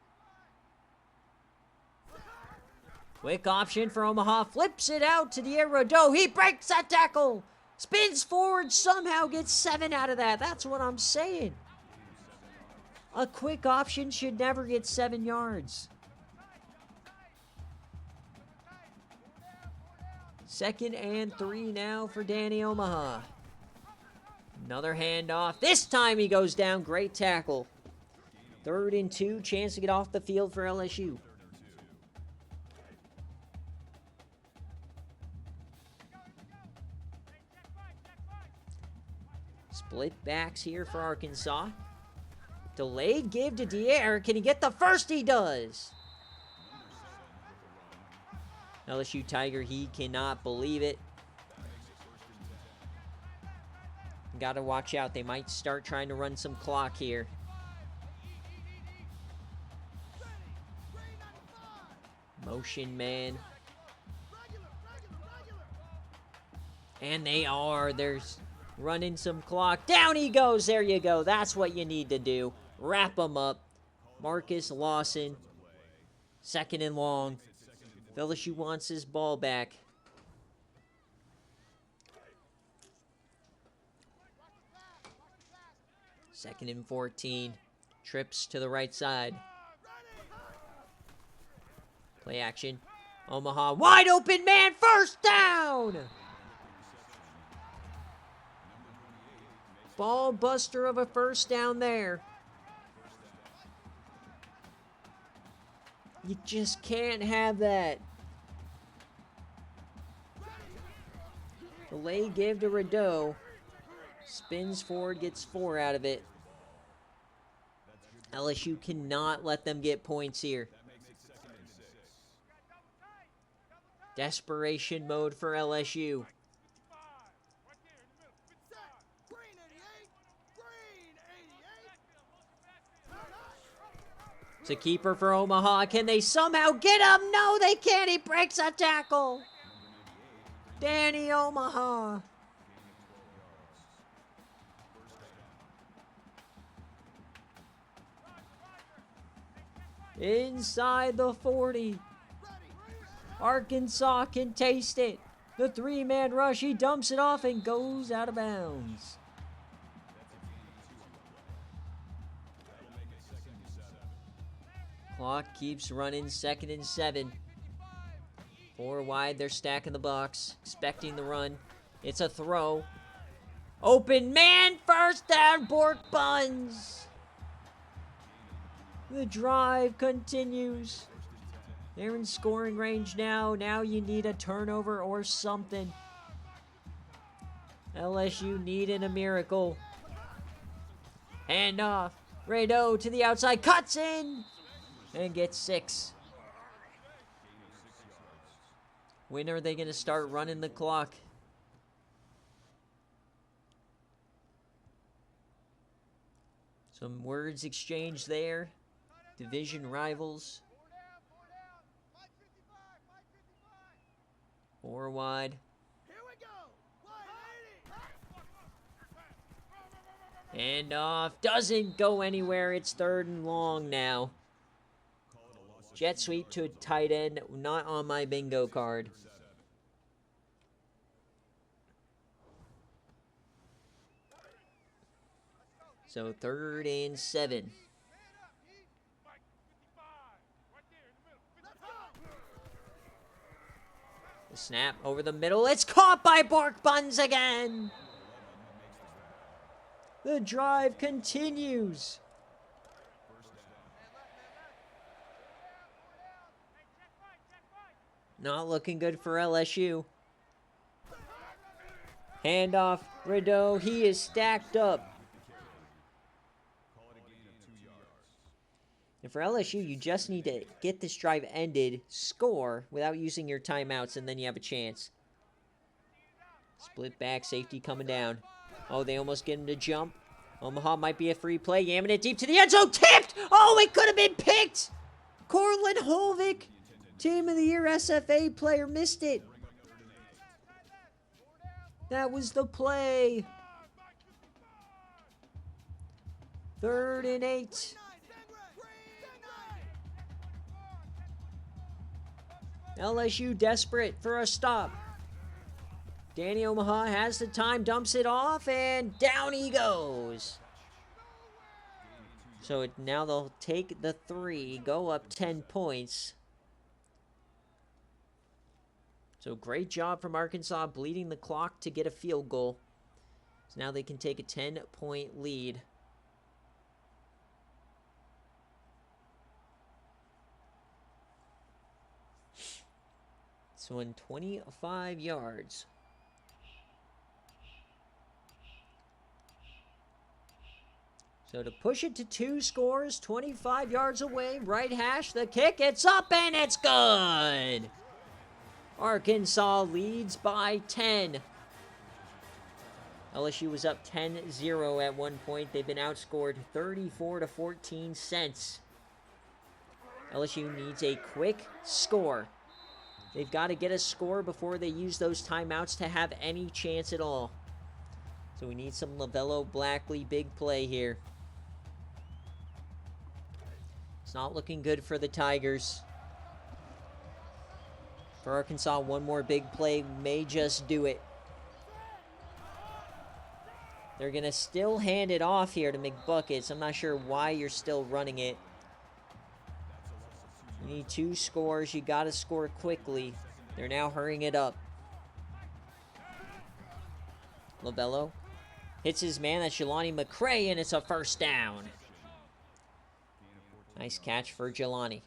Quick option for Omaha. Flips it out to Rodeau. He breaks that tackle. Spins forward. Somehow gets 7 out of that. That's what I'm saying. A quick option should never get 7 yards. 2nd and 3 now for Danny Omaha. Another handoff. This time he goes down. Great tackle. 3rd and 2. Chance to get off the field for LSU. Split backs here for Arkansas. Delayed give to Dier. Can he get the first? He does. LSU Tiger, he cannot believe it. Got to watch out. They might start trying to run some clock here. Motion man. And they are. There's running some clock. Down he goes. There you go. That's what you need to do. Wrap him up. Marcus Lawson. 2nd and long. LSU wants his ball back. Second and 14. Trips to the right side. Play action. Omaha wide open man. First down. Ball buster of a first down there. You just can't have that. Delay give to Rodeau. Spins forward, gets 4 out of it. LSU cannot let them get points here. Desperation mode for LSU. It's a keeper for Omaha. Can they somehow get him? No, they can't. He breaks a tackle. Danny Omaha. Inside the 40. Arkansas can taste it. The 3-man rush. He dumps it off and goes out of bounds. Clock keeps running. 2nd and 7. 4 wide. They're stacking the box. Expecting the run. It's a throw. Open man. First down. Bork Buns. The drive continues. They're in scoring range now. Now you need a turnover or something. LSU needing a miracle. Hand off. Rodeau to the outside. Cuts in. And gets 6. When are they going to start running the clock? Some words exchanged there. Division rivals. 4 wide. And off. Doesn't go anywhere. It's 3rd and long now. Jet sweep to a tight end. Not on my bingo card. So 3rd and 7. The snap over the middle. It's caught by Bork Buns again. The drive continues. Not looking good for LSU. Handoff, Rideau, he is stacked up. And for LSU, you just need to get this drive ended, score, without using your timeouts, and then you have a chance. Split back, safety coming down. Oh, they almost get him to jump. Omaha might be a free play. Yamming it deep to the end zone. Tipped! Oh, it could have been picked! Cortland Holvik, Team of the Year SFA player, missed it. That was the play. 3rd and 8. LSU desperate for a stop. Danny Omaha has the time, dumps it off, and down he goes. So now they'll take the 3, go up 10 points. So great job from Arkansas, bleeding the clock to get a field goal. So now they can take a 10-point lead. So in 25 yards. So to push it to 2 scores, 25 yards away, right hash, the kick, it's up and it's good! Arkansas leads by 10. LSU was up 10-0 at one point. They've been outscored 34-14 since. LSU needs a quick score. They've got to get a score before they use those timeouts to have any chance at all. So we need some LaVello Blackley big play here. It's not looking good for the Tigers. For Arkansas, one more big play may just do it. They're going to still hand it off here to McBuckets. I'm not sure why you're still running it. You need 2 scores. You got to score quickly. They're now hurrying it up. LaVello hits his man. That's Jelani McCray, and it's a first down. Nice catch for Jelani.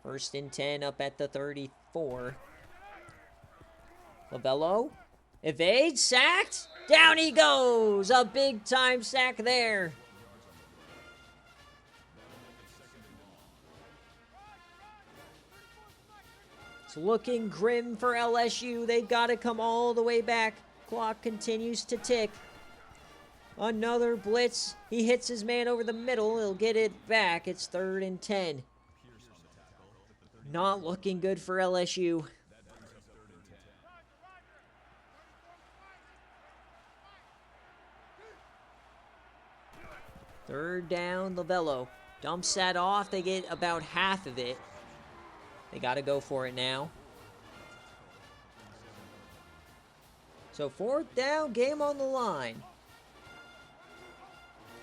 First and 10 up at the 34. LaVello evades, sacked. Down he goes. A big time sack there. It's looking grim for LSU. They've got to come all the way back. Clock continues to tick. Another blitz. He hits his man over the middle. He'll get it back. It's 3rd and 10. Not looking good for LSU. Third down, LaVello dumps that off. They get about half of it. They got to go for it now. So 4th down, game on the line.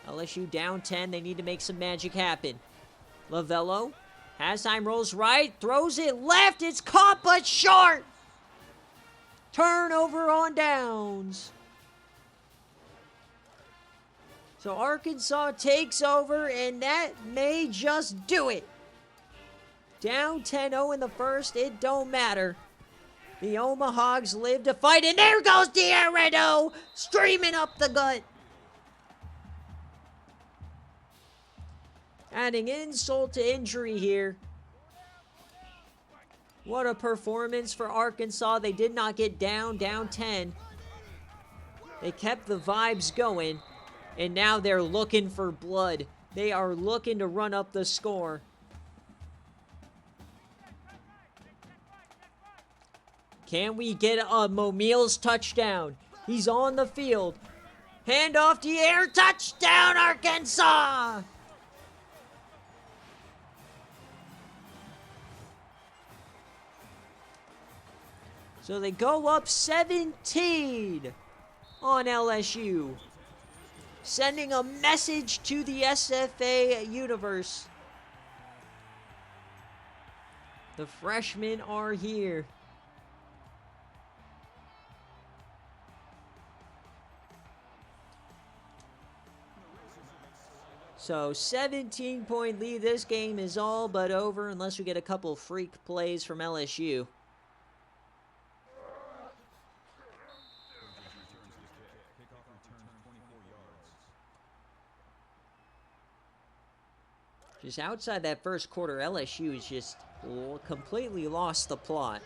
LSU down 10. They need to make some magic happen. LaVello has time, rolls right, throws it left. It's caught but short. Turnover on downs. So Arkansas takes over, and that may just do it. Down 10-0 in the first, it don't matter. The Omahogs live to fight, and there goes Rideau, streaming up the gut. Adding insult to injury here. What a performance for Arkansas. They did not get down 10. They kept the vibes going, and now they're looking for blood. They are looking to run up the score. Can we get a Momil's touchdown? He's on the field. Hand off the air. Touchdown, Arkansas! So they go up 17 on LSU. Sending a message to the SFA Universe. The freshmen are here. So 17-point lead. This game is all but over unless we get a couple freak plays from LSU. Just outside that first quarter, LSU has just completely lost the plot.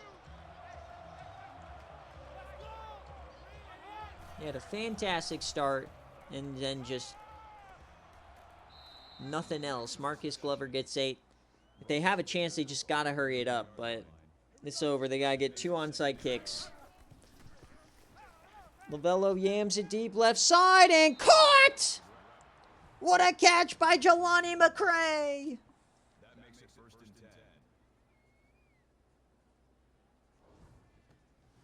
They had a fantastic start, and then just nothing else. Marcus Glover gets 8. If they have a chance, they just got to hurry it up, but it's over. They got to get 2 onside kicks. Lovello yams it deep left side, and caught! What a catch by Jelani McCray! That makes it 1st and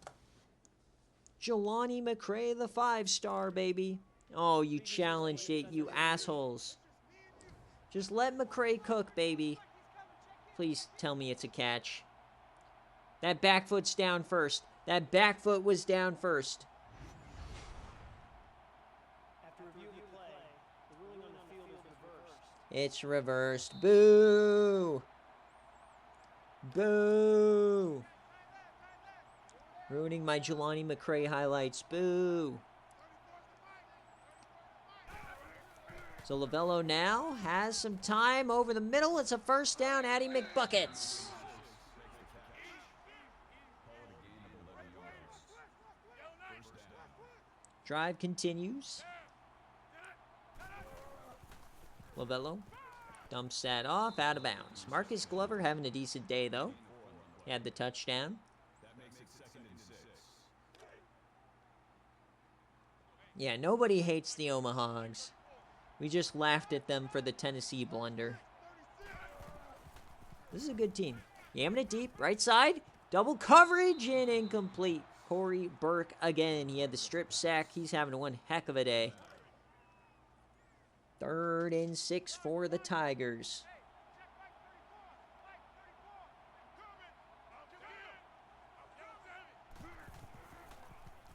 10. Jelani McCray, the 5-star, baby. Oh, you challenged it, you assholes. Just let McCray cook, baby. Please tell me it's a catch. That back foot's down first. That back foot was down first. It's reversed. Boo! Boo! Ruining my Jelani McCray highlights. Boo! So Lovello now has some time over the middle. It's a first down. Addie McBuckets. Drive continues. Lovello dumps that off, out of bounds. Marcus Glover having a decent day, though. He had the touchdown. Yeah, nobody hates the Omahags. We just laughed at them for the Tennessee blunder. This is a good team. Yamming it deep, right side. Double coverage and incomplete. Corey Burke again. He had the strip sack. He's having one heck of a day. 3rd and 6 for the Tigers.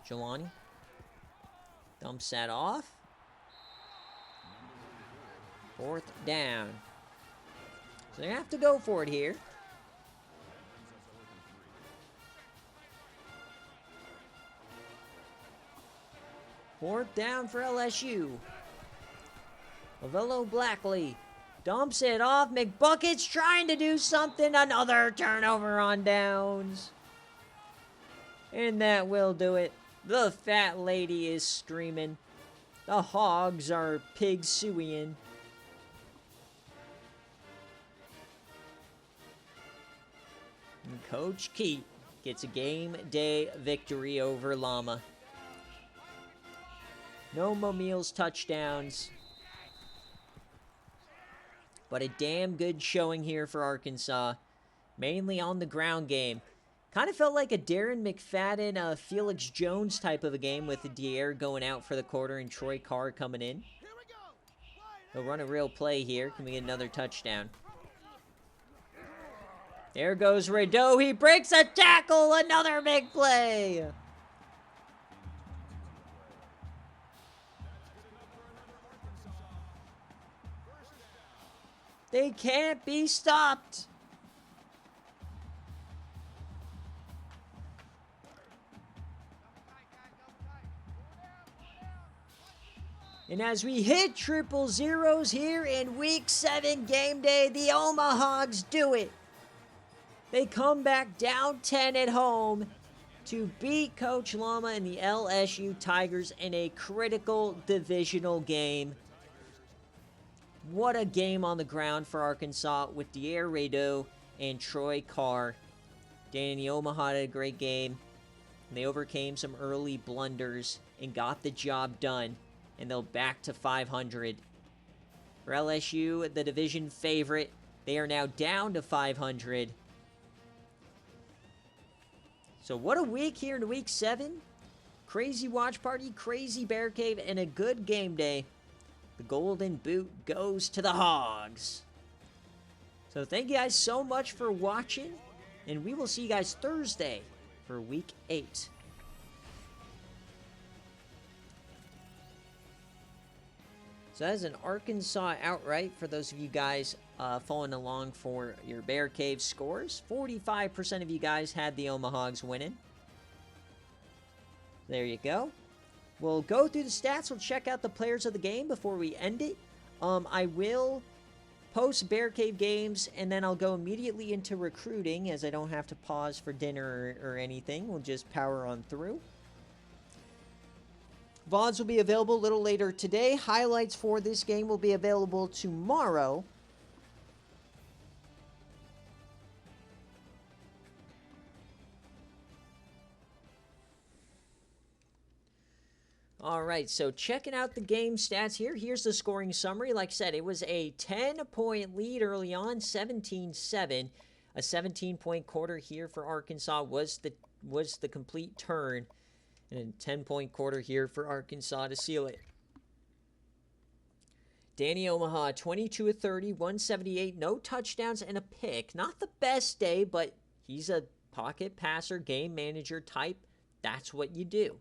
Jelani dumps that off. 4th down. So they have to go for it here. Fourth down for LSU. Lovello Blackley dumps it off. McBucket's trying to do something. Another turnover on downs. And that will do it. The fat lady is screaming. The Hogs are pig sueying. And Coach Keat gets a game day victory over Llama. No Momiel's touchdowns. But a damn good showing here for Arkansas. Mainly on the ground game. Kind of felt like a Darren McFadden, Felix Jones type of a game with the Dier going out for the quarter and Troy Carr coming in. He'll run a real play here. Can we get another touchdown? There goes Rideau. He breaks a tackle. Another big play. They can't be stopped. And as we hit triple zeros here in Week 7 game day, the Omahags do it. They come back down 10 at home to beat Coach Llama and the LSU Tigers in a critical divisional game. What a game on the ground for Arkansas with Dier Rideau and Troy Carr. Danny Omaha had a great game. And they overcame some early blunders and got the job done. And they'll back to 500. For LSU, the division favorite, they are now down to 500. So what a week here in Week 7. Crazy watch party, crazy bear cave, and a good game day. The golden boot goes to the Hogs. So thank you guys so much for watching. And we will see you guys Thursday for Week 8. So that's an Arkansas outright for those of you guys following along for your BearCave scores. 45% of you guys had the Omahags winning. There you go. We'll go through the stats. We'll check out the players of the game before we end it. I will post BearCave games, and then I'll go immediately into recruiting as I don't have to pause for dinner or anything. We'll just power on through. VODs will be available a little later today. Highlights for this game will be available tomorrow. All right, so checking out the game stats here. Here's the scoring summary. Like I said, it was a 10-point lead early on, 17-7. A 17-point quarter here for Arkansas was the complete turn. And a 10-point quarter here for Arkansas to seal it. Danny Omaha, 22 of 30, 178, no touchdowns and a pick. Not the best day, but he's a pocket passer, game manager type. That's what you do.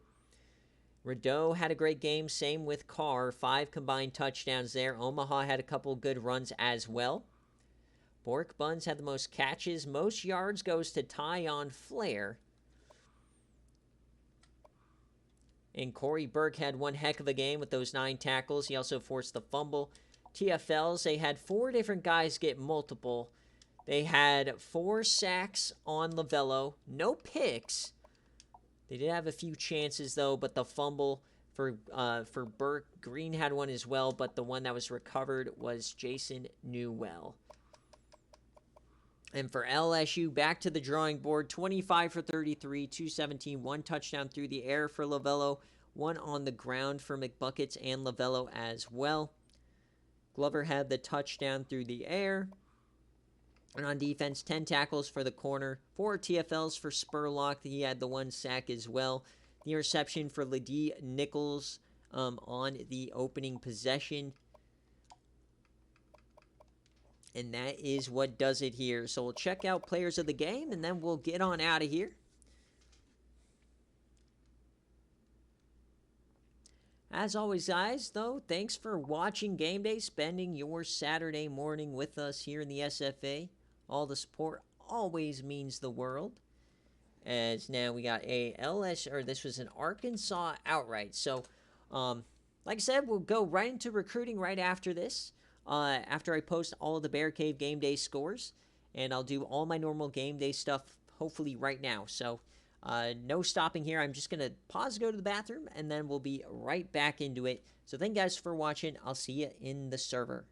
Rideau had a great game, same with Carr. 5 combined touchdowns there. Omaha had a couple good runs as well. Bork Buns had the most catches. Most yards goes to Tyon Flair. And Corey Burke had one heck of a game with those 9 tackles. He also forced the fumble. TFLs, they had 4 different guys get multiple. They had 4 sacks on Lavello. No picks. They did have a few chances, though, but the fumble for Burke. Green had one as well, but the one that was recovered was Jason Newell. And for LSU, back to the drawing board, 25 for 33, 217, 1 touchdown through the air for Lavello, 1 on the ground for McBuckets and Lavello as well. Glover had the touchdown through the air. And on defense, 10 tackles for the corner, 4 TFLs for Spurlock. He had the 1 sack as well. The interception for Ladie Nichols on the opening possession. And that is what does it here. So we'll check out players of the game, and then we'll get on out of here. As always, guys, though, thanks for watching Game Day, spending your Saturday morning with us here in the SFA. All the support always means the world. As now we got a LSU, or this was an Arkansas outright. So, like I said, we'll go right into recruiting right after this. After I post all of the BearCave Game Day scores. And I'll do all my normal Game Day stuff, hopefully right now. So, no stopping here. I'm just going to pause, go to the bathroom, and then we'll be right back into it. So, thank you guys for watching. I'll see you in the server.